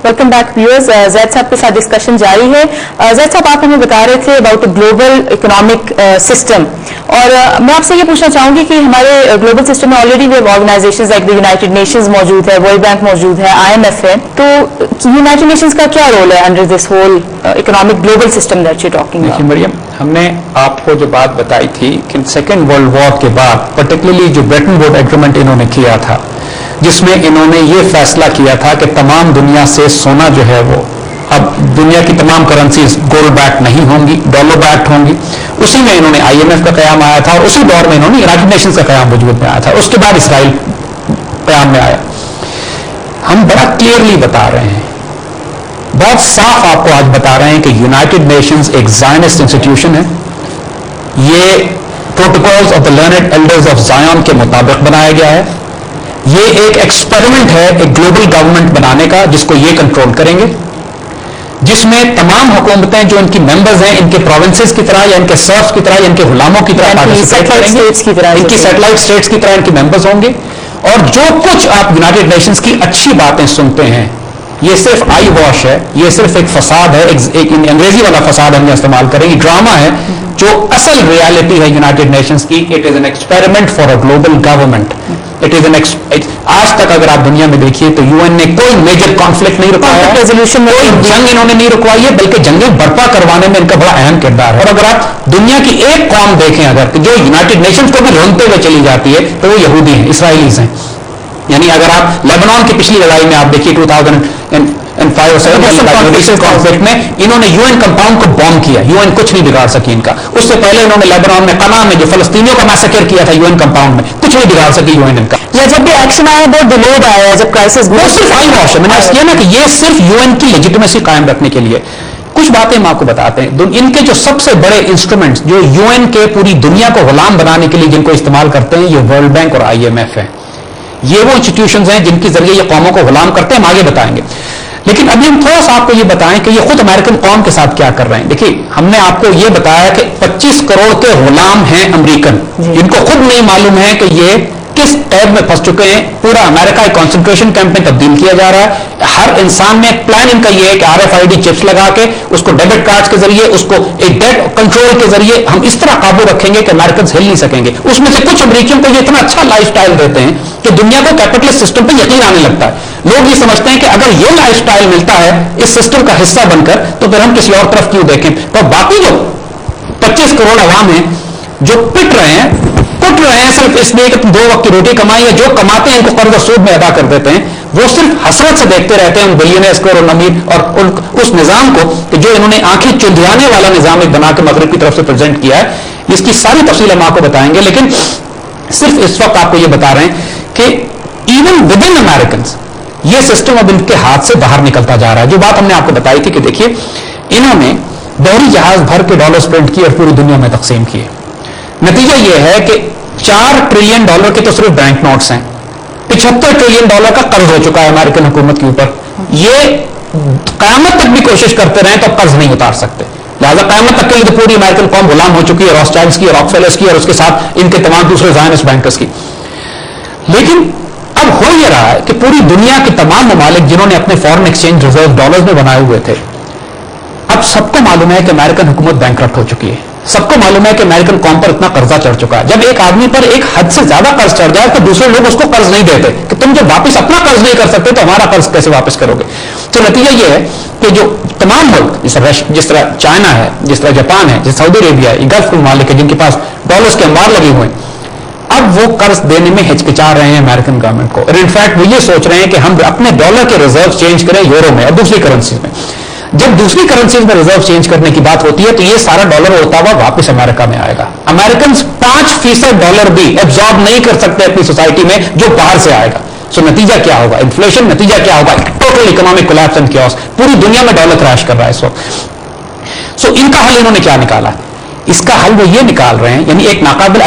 Welcome back viewers. زید صاحب کے ساتھ ڈسکشن جاری ہے. زید صاحب آپ ہمیں بتا رہے تھے اباؤٹ گلوبل اکنامک سسٹم, اور میں آپ سے یہ پوچھنا چاہوں گی کہ ہمارے گلوبل سسٹم میں already we organizations like the United Nations موجود ہے, ورلڈ بینک موجود ہے, IMF ہے. تو یونائٹڈ نیشنز کا کیا رول ہے under this whole economic global system that you talking about? Maryam, ہم نے آپ کو جو بات بتائی تھی کہ سیکنڈ ورلڈ وار کے بعد پرٹیکولرلی جو بریٹن ووڈ ایگریمنٹ انہوں نے کیا تھا, جس میں انہوں نے یہ فیصلہ کیا تھا کہ تمام دنیا سے سونا جو ہے وہ اب دنیا کی تمام کرنسیز گولڈ بیک نہیں ہوں گی, ڈالر بیک ہوں گی. اسی میں انہوں نے IMF کا قیام آیا تھا, اور اسی دور میں انہوں نے یونائٹڈ نیشنز کا قیام وجود میں آیا تھا. اس کے بعد اسرائیل قیام میں آیا. ہم بڑا کلیئرلی بتا رہے ہیں, بہت صاف آپ کو آج بتا رہے ہیں کہ یونائٹڈ نیشنز ایک زائنسٹ انسٹیٹیوشن ہے. یہ protocols of the learned elders of Zion کے مطابق بنایا گیا ہے. یہ ایک ایکسپیریمنٹ ہے ایک گلوبل گورنمنٹ بنانے کا, جس کو یہ کنٹرول کریں گے, جس میں تمام حکومتیں جو ان کی ممبرز ہیں ان کے پروونسز کی طرح یا ان کے سرفس کی طرح یا ان کے غلاموں کی طرح پارٹیسپیٹ کریں گے, ان کی سیٹلائٹ اسٹیٹس کی طرح ان کے ممبرز ہوں گے. اور جو کچھ آپ یونائٹڈ نیشنز کی اچھی باتیں سنتے ہیں, یہ صرف آئی واش ہے, یہ صرف ایک فساد ہے, ایک انگریزی والا فساد ہم استعمال کریں گے, ڈرامہ ہے. جو اصل ریالٹی ہے یونائٹڈ نیشنز کی, it is an experiment for a global government. It is an آج تک اگر آپ دنیا میں دیکھیے تو UN نے کوئی میجر کانفلکٹ نہیں رکوایا, ریزولوشن کوئی جنگ انہوں نے نہیں رکوائی ہے, بلکہ جنگیں برپا کروانے میں ان کا بڑا اہم کردار ہے. اور اگر آپ دنیا کی ایک قوم دیکھیں اگر کہ جو یونائٹڈ نیشنز کو بھی رونگتے ہوئے چلی جاتی ہے, تو وہ یہودی ہیں, اسرائیلیز ہیں. یعنی اگر آپ لیبنان کی پچھلی لڑائی میں آپ دیکھیے 2005 اور 7 کانفلکٹ میں انہوں نے UN کمپاؤنڈ کو بوم کیا, UN کچھ نہیں بگاڑ سکی ان کا. اس سے پہلے انہوں نے لیبنان میں قنا میں جو فلسطینیوں کا میسیکر کیا تھا UN کمپاؤنڈ میں, کچھ نہیں بگاڑ سکی UN ان کا. یا جب بھی ایکشن آیا بہت ڈیلیڈ آیا ہے, جب کرائسس وہ صرف آئی واش ہے. میں نے یہ نا کہ یہ صرف UN کی لیجیٹمیسی قائم رکھنے کے لیے. کچھ باتیں ہم آپ کو بتاتے ہیں. ان کے جو سب سے بڑے انسٹرومنٹس جو UN کے پوری دنیا کو غلام بنانے کے لیے جن کو استعمال کرتے ہیں, یہ ورلڈ بینک اور IMF ہے. یہ وہ انسٹیٹیوشنز ہیں جن کے ذریعے یہ قوموں کو غلام کرتے ہیں. ہم آگے بتائیں گے, لیکن ابھی ہم تھوڑا سا آپ کو یہ بتائیں کہ یہ خود امریکن قوم کے ساتھ کیا کر رہے ہیں. دیکھیے, ہم نے آپ کو یہ بتایا کہ 25 کروڑ کے غلام ہیں امریکن, جن کو خود نہیں معلوم ہے کہ یہ کس ٹیب میں پھنس چکے ہیں. پورا امریکہ ایک کانسنٹریشن کیمپ میں تبدیل کیا جا رہا ہے. ہر انسان میں ایک پلان ان کا یہ ہے کہ RFID چپس لگا کے اس کو ڈیبٹ کارڈ کے ذریعے, اس کو ایک ڈیٹ کنٹرول کے ذریعے ہم اس طرح قابو رکھیں گے کہ امریکنز ہل نہیں سکیں گے. اس میں سے کچھ امریکیوں کو یہ اتنا اچھا لائف سٹائل دیتے ہیں کہ دنیا کو کیپٹلسٹ سسٹم پہ یقین آنے لگتا ہے. لوگ یہ سمجھتے ہیں کہ اگر یہ لائف سٹائل ملتا ہے اس سسٹم کا حصہ بن کر, تو پھر ہم کسی اور طرف کیوں دیکھیں. تو باقی جو 25 کروڑ عوام ہیں جو پٹ رہے ہیں صرف اس لیے کہ تم 2 وقت کی روٹی کمائیں, یا جو کماتے ہیں ان کو قرض و سود میں ادا کر دیتے ہیں, وہ صرف حسرت سے دیکھتے رہتے ہیں ان بلینئرز کو اور امیر اور اس نظام کو کہ جو انہوں نے آنکھیں چندیانے والا نظام ایک بنا کے مغرب کی طرف سے پریزنٹ کیا ہے. اس کی ساری تفصیل ہم آپ کو بتائیں گے, لیکن صرف اس وقت آپ کو یہ بتا رہے ہیں کہ ایون ود ان امیرکنز یہ سسٹم اب ان کے ہاتھ سے باہر نکلتا جا رہا ہے. جو بات ہم نے آپ کو بتائی تھی کہ دیکھیے, انہوں نے بحری جہاز بھر کے ڈالرز پرنٹ کیے اور پوری دنیا میں تقسیم کیے. نتیجہ یہ ہے کہ $4 ٹریلین کے تو صرف بینک نوٹس ہیں, $75 ٹریلین کا قرض ہو چکا ہے امریکن حکومت کے اوپر. یہ قیامت تک بھی کوشش کرتے رہیں تو قرض نہیں اتار سکتے. لہٰذا قیامت تک کے لیے تو پوری امریکن قوم غلام ہو چکی ہے, راسٹائلز کی, راک فیلرز کی, اور اس کے ساتھ ان کے تمام دوسرے زائنسٹ بینکرز کی. لیکن اب ہو یہ رہا ہے کہ پوری دنیا کے تمام ممالک جنہوں نے اپنے فارن ایکسچینج ریزرو ڈالرز میں بنائے ہوئے تھے, اب سب کو معلوم ہے کہ امریکن حکومت بینکرپٹ ہو چکی ہے. سب کو معلوم ہے کہ امریکن قوم پر اتنا قرضہ چڑھ چکا ہے. جب ایک آدمی پر ایک حد سے زیادہ قرض چڑھ جائے تو دوسرے لوگ اس کو قرض نہیں دیتے کہ تم جب واپس اپنا قرض نہیں کر سکتے تو ہمارا قرض کیسے واپس کرو گے. تو نتیجہ یہ ہے کہ جو تمام ملک جس طرح چائنا ہے, جس طرح جاپان ہے, جس سعودی عربیہ ہے, گلف کے ممالک ہے جن کے پاس ڈالرز کے انبار لگے ہوئے ہیں, اب وہ قرض دینے میں ہچکچا رہے ہیں امریکن گورنمنٹ کو. اور انفیکٹ وہ یہ سوچ رہے ہیں کہ ہم اپنے ڈالر کے ریزرو چینج کریں یورو میں اور دوسری کرنسیز میں. جب دوسری کرنسیز میں ریزرو چینج کرنے کی بات ہوتی ہے تو یہ سارا ڈالر ہوتا ہوا واپس امریکہ میں آئے گا. امریکنز 5% ڈالر بھی ایبزارب نہیں کر سکتے اپنی سوسائٹی میں جو باہر سے آئے گا. سو نتیجہ کیا ہوگا؟ انفلیشن. نتیجہ کیا ہوگا؟ Total economic collapse and chaos. پوری دنیا میں ڈالر کریش کر رہا ہے اس وقت. سو ان کا حل انہوں نے کیا نکالا؟ اس کا حل وہ یہ نکال رہے ہیں, یعنی ایک ناقابل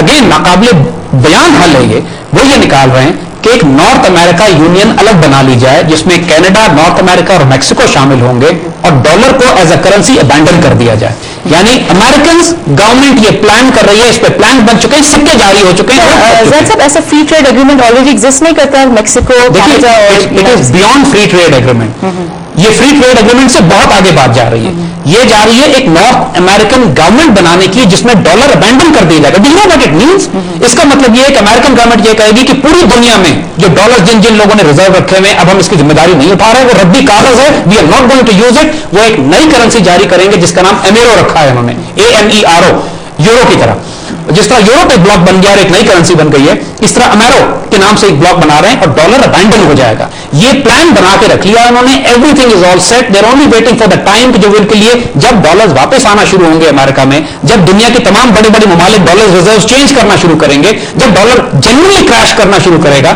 بیان حل ہے وہ یہ نکال رہے ہیں کہ ایک نارتھ امریکہ یونین الگ بنا لی جائے جس میں کینیڈا, نارتھ امریکہ اور میکسیکو شامل ہوں گے, اور ڈالر کو ایز اے کرنسی ابینڈن کر دیا جائے. یعنی امریکنز گورنمنٹ یہ پلان کر رہی ہے, اس پہ پلان بن چکے ہیں, سکے جاری ہو چکے ہیں. زید صاحب, ایسا free trade agreement already exist نہیں کرتا ہے Mexico, it is beyond free trade agreement. یہ فری ٹریڈ اگریمنٹ سے بہت آگے بات جا رہی ہے. یہ جا رہی ہے ایک نارتھ امریکن گورنمنٹ بنانے کی جس میں ڈالر ابینڈن کر دیا جائے گا. Do you know what it means? اس کا مطلب یہ ہے کہ امریکن گورنمنٹ یہ کہے گی کہ پوری دنیا میں جو ڈالر جن جن لوگوں نے ریزرو رکھے ہوئے اب ہم اس کی ذمہ داری نہیں اٹھا رہے, وہ ربی کاغذ ہے, we are not going to use it. وہ ایک نئی کرنسی جاری کریں گے جس کا نام ایمیرو رکھا ہے انہوں نے, AMERO, یورو کی طرح. جس طرح یورو ایک بلاک بن گیا اور ایک نئی کرنسی بن گئی ہے, اس طرح امیرو کے نام سے ایک بلاک بنا رہے ہیں اور ڈالر ابینڈن ہو جائے گا. یہ پلان بنا کے رکھ لیا انہوں نے. Everything is all set. They are only waiting for the time جو ان کے لیے جب ڈالرز واپس آنا شروع ہوں گے امریکہ میں, جب دنیا کے تمام بڑے بڑے ممالک ڈالر ریزرو چینج کرنا شروع کریں گے, جب ڈالر جنرلی کریش کرنا شروع کرے گا,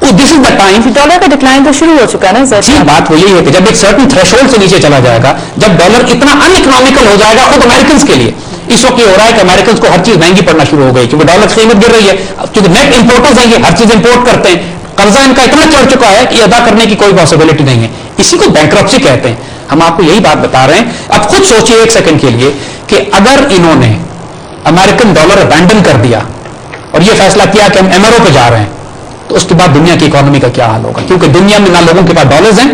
دس از دا ٹائم. ڈالر کا ڈکلائن تو شروع ہو چکا ہے نا. جی بات وہ یہی ہے کہ جب ایک سرٹن تھریشولڈ سے نیچے چلا جائے گا, جب ڈالر اتنا ان اکنامیکل ہو جائے گا خود امریکنز کے لیے. اس وقت یہ ہو رہا ہے کہ امریکنز کو ہر چیز مہنگی پڑنا شروع ہو گئی کیونکہ ڈالر کی قیمت گر رہی ہے. کیونکہ نیٹ امپورٹرز ہیں, یہ ہر چیز امپورٹ کرتے ہیں, قرضہ ان کا اتنا چڑھ چکا ہے کہ ادا کرنے کی کوئی پاسبلٹی نہیں ہے. اسی کو بینکرپسی کہتے ہیں. ہم آپ کو یہی بات بتا رہے ہیں. اب خود سوچئے ایک سیکنڈ کے لیے کہ اگر انہوں نے امریکن ڈالر ابینڈن کر دیا اور یہ فیصلہ کیا کہ ہم ایمرو پہ جا رہے ہیں, تو اس کے بعد دنیا کی اکانومی کا کیا حال ہوگا؟ کیونکہ دنیا میں نہ لوگوں کے پاس ڈالرز ہیں,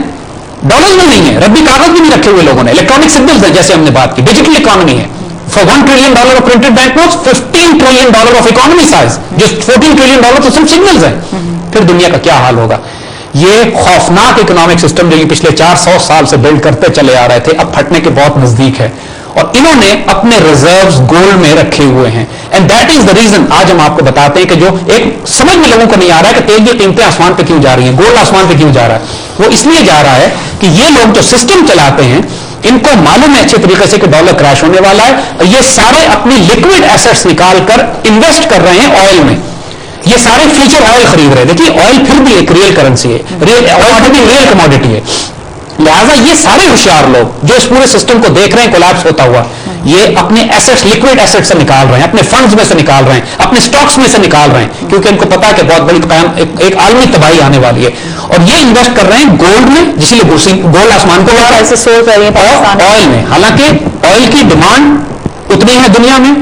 ڈالرز میں نہیں ہے, ربی کاغذ بھی نہیں رکھے ہوئے لوگوں نے, الیکٹرانک سگنلز ہیں جیسے ہم نے بات کی, ڈیجیٹل اکانومی ہے. For $1 trillion of printed banknotes, $15 trillion of economy size. Just $14 trillion تو صرف سگنلز ہیں. پھر دنیا کا کیا حال ہوگا؟ یہ خوفناک اکنامک سسٹم جو یہ پچھلے 400 سال سے بلڈ کرتے چلے آ رہے تھے, اب پھٹنے کے بہت نزدیک ہے. اور انہوں نے اپنے ریزروز گولڈ میں رکھے ہوئے ہیں. And that is the reason. آج ہم آپ کو بتاتے ہیں کہ جو ایک سمجھ میں لوگوں کو نہیں آ رہا ہے کہ تیل کی قیمتیں آسمان پہ کیوں جا رہی ہیں, گولڈ آسمان پہ کیوں جا رہا ہے. وہ اس لیے جا رہا ہے کہ یہ لوگ جو سسٹم چلاتے ہیں ان کو معلوم ہے اچھے طریقے سے کہ ڈالر کریش ہونے والا ہے, اور یہ سارے اپنی لکوڈ ایسٹس نکال کر انویسٹ کر رہے ہیں آئل میں. یہ سارے فیوچر آئل خرید رہے ہیں. دیکھیے آئل پھر بھی ایک ریئل کرنسی ہے, آئل پھر بھی ریئل کموڈٹی ہے. لہٰذا یہ سارے ہوشیار لوگ جو اس پورے سسٹم کو دیکھ رہے ہیں کولیپس ہوتا ہوا, یہ اپنے ایسٹس, لکوڈ ایسٹ سے نکال رہے ہیں, اپنے فنڈز میں سے نکال رہے ہیں, اپنے سٹاکس میں سے نکال رہے ہیں, کیونکہ ان کو پتا ہے کہ بہت بڑی ایک عالمی تباہی آنے والی ہے. اور یہ انویسٹ کر رہے ہیں گولڈ میں, جس لیے گولڈ آسمان کو جا رہا ہے, اور آئل میں. حالانکہ آئل کی ڈیمانڈ اتنی ہے دنیا میں,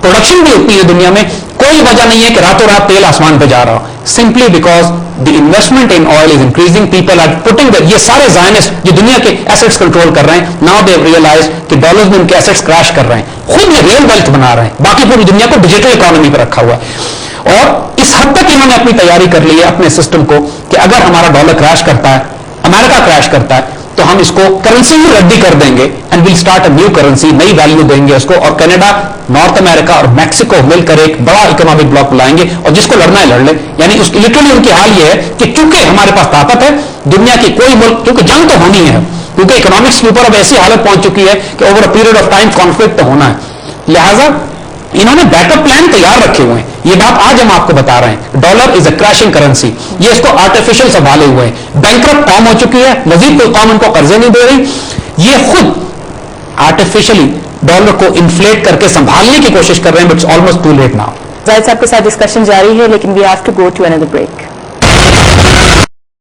پروڈکشن بھی اتنی ہے دنیا میں, کوئی وجہ نہیں ہے کہ راتوں رات تیل آسمان پہ جا رہا ہو. Simply because the investment in oil is increasing. People are putting یہ سارے زائنسٹ جو دنیا کے ایسٹس کنٹرول کر رہے ہیں, ناؤ دے ہیو ریئلائزڈ کہ ڈالرز میں ان کے ایسٹس کریش کر رہے ہیں, خود یہ ریئل ویلتھ بنا رہے ہیں, باقی پوری دنیا کو ڈیجیٹل اکانومی پہ رکھا ہوا ہے. اور اس حد تک انہوں نے اپنی تیاری کر لی ہے اپنے سسٹم کو کہ اگر ہمارا ڈالر کریش کرتا ہے, امریکہ کریش کرتا ہے, تو ہم اس کو کرنسی میں ردی کر دیں گے and we'll start a new currency, نئی ویلیو دیں گے اس کو, اور کینیڈا, نارتھ امریکہ اور میکسیکو مل کر ایک بڑا اکنامک بلاک بلائیں گے, اور جس کو لڑنا ہے لڑ لیں. یعنی لٹرلی ان کی حال یہ ہے کہ چونکہ ہمارے پاس طاقت ہے, دنیا کی کوئی ملک, کیونکہ جنگ تو ہونی ہے, کیونکہ اکنامکس کے اوپر اب ایسی حالت پہنچ چکی ہے کہ over a period of time conflict تو ہونا ہے. لہٰذا انہوں نے بیک اپ پلان تیار رکھے ہوئے ہیں. یہ بات آج ہم آپ کو بتا رہے ہیں. Dollar is a crashing currency. یہ اس کو آرٹیفیشل سنبھالے ہوئے ہیں. بینکرپٹ قوم ہو چکی ہے, مزید کوئی قوم ان کو قرضے نہیں دے رہی. یہ خود آرٹیفیشلی ڈالر کو انفلیٹ کر کے سنبھالنے کی کوشش کر رہے ہیں, but it's almost too late now. Zahid صاحب کے ساتھ ڈسکشن جاری ہے, لیکن we have to go to another break.